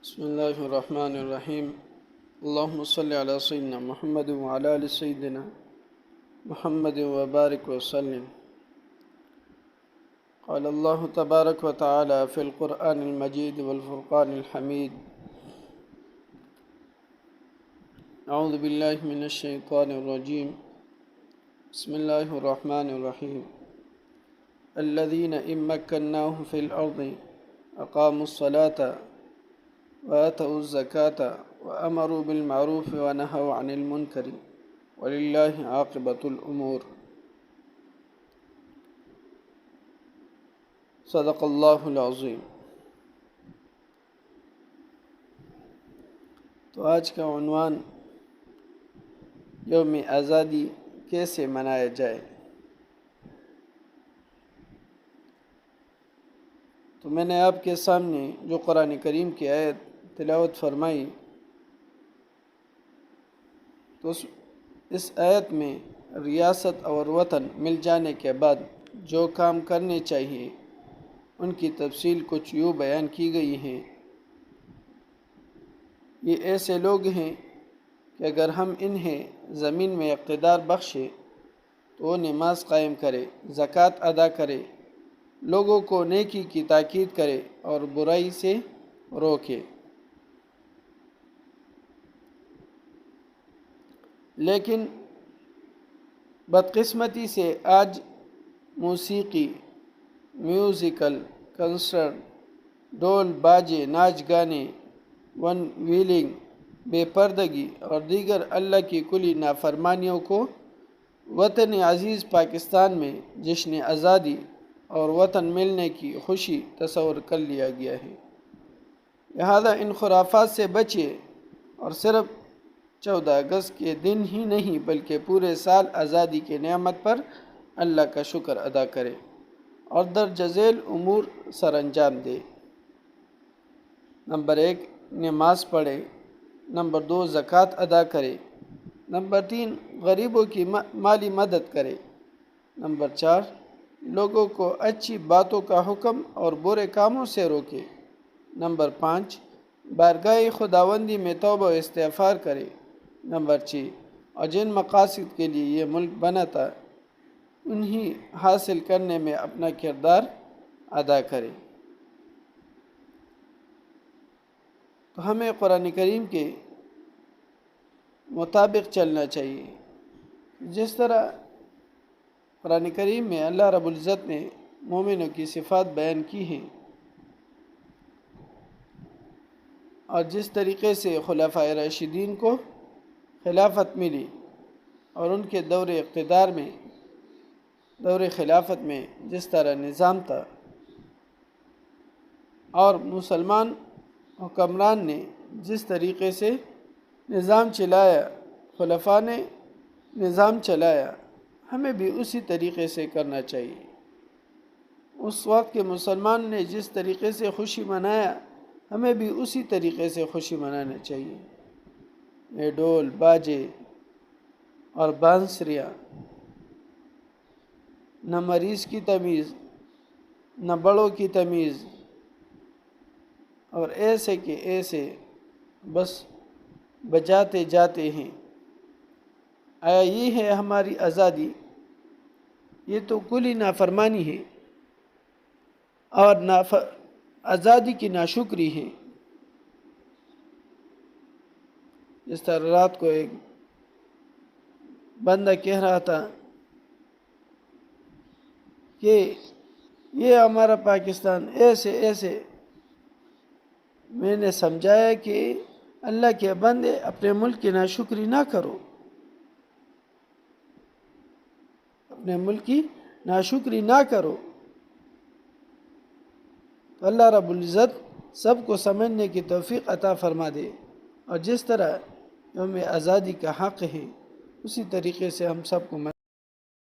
بسم الله الرحمن الرحيم. اللهم صل على سيدنا محمد وعلى آل سيدنا محمد وبارك وسلم. قال الله تبارك وتعالى في القرآن المجيد والفرقان الحميد: أعوذ بالله من الشيطان الرجيم. بسم الله الرحمن الرحيم. الذين إن مكناهم في الأرض أقاموا الصلاة وآتوا الزكاة وأمروا بالمعروف ونهوا عن المنكر ولله عاقبة الأمور. صدق اللہ العظیم. تو آج کا عنوان یوم آزادی کیسے منایا جائے. تو میں نے آپ کے سامنے جو قرآن کریم کی آیت تلاوت فرمائی، تو اس آیت میں ریاست اور وطن مل جانے کے بعد جو کام کرنے چاہیے ان کی تفصیل کچھ یوں بیان کی گئی ہے. یہ ایسے لوگ ہیں کہ اگر ہم انہیں زمین میں اقتدار بخشے تو وہ نماز قائم کرے، زکوٰۃ ادا کرے، لوگوں کو نیکی کی تاکید کرے اور برائی سے روکے. لیکن بدقسمتی سے آج موسیقی، میوزیکل کنسرٹ، ڈول باجے، ناچ گانے، ون ویلنگ، بے پردگی اور دیگر اللہ کی کلی نافرمانیوں کو وطن عزیز پاکستان میں جشن آزادی اور وطن ملنے کی خوشی تصور کر لیا گیا ہے. لہذا ان خرافات سے بچے اور صرف 14 اگست کے دن ہی نہیں بلکہ پورے سال آزادی کے نعمت پر اللہ کا شکر ادا کرے اور درج ذیل امور سر انجام دے. نمبر 1، نماز پڑھے. نمبر 2، زکوٰۃ ادا کرے. نمبر 3، غریبوں کی مالی مدد کرے. نمبر 4، لوگوں کو اچھی باتوں کا حکم اور برے کاموں سے روکے. نمبر 5، بارگاہ خداوندی میں توبہ و استغفار کرے. نمبر 6، اور جن مقاصد کے لیے یہ ملک بنا تھا انہیں حاصل کرنے میں اپنا کردار ادا کرے. تو ہمیں قرآن کریم کے مطابق چلنا چاہیے. جس طرح قرآن کریم میں اللہ رب العزت نے مومنوں کی صفات بیان کی ہیں اور جس طریقے سے خلفائے راشدین کو خلافت ملی اور ان کے دور اقتدار میں، دور خلافت میں جس طرح نظام تھا اور مسلمان حکمران نے جس طریقے سے نظام چلایا، خلفاء نے نظام چلایا، ہمیں بھی اسی طریقے سے کرنا چاہیے. اس وقت کے مسلمان نے جس طریقے سے خوشی منایا ہمیں بھی اسی طریقے سے خوشی منانا چاہیے. یہ ڈول باجے اور بانسریاں، نہ مریض کی تمیز نہ بڑوں کی تمیز، اور ایسے کہ ایسے بس بجاتے جاتے ہیں. آیا یہ ہے ہماری آزادی؟ یہ تو کلی نافرمانی ہے اور آزادی کی ناشکری ہے. جس طرح رات کو ایک بندہ کہہ رہا تھا کہ یہ ہمارا پاکستان ایسے ایسے. میں نے سمجھایا کہ اللہ کے بندے اپنے ملک کی ناشکری نہ کرو، اپنے ملک کی ناشکری نہ کرو. تو اللہ رب العزت سب کو سمجھنے کی توفیق عطا فرما دے اور جس طرح یوم آزادی کا حق ہے اسی طریقے سے ہم سب کو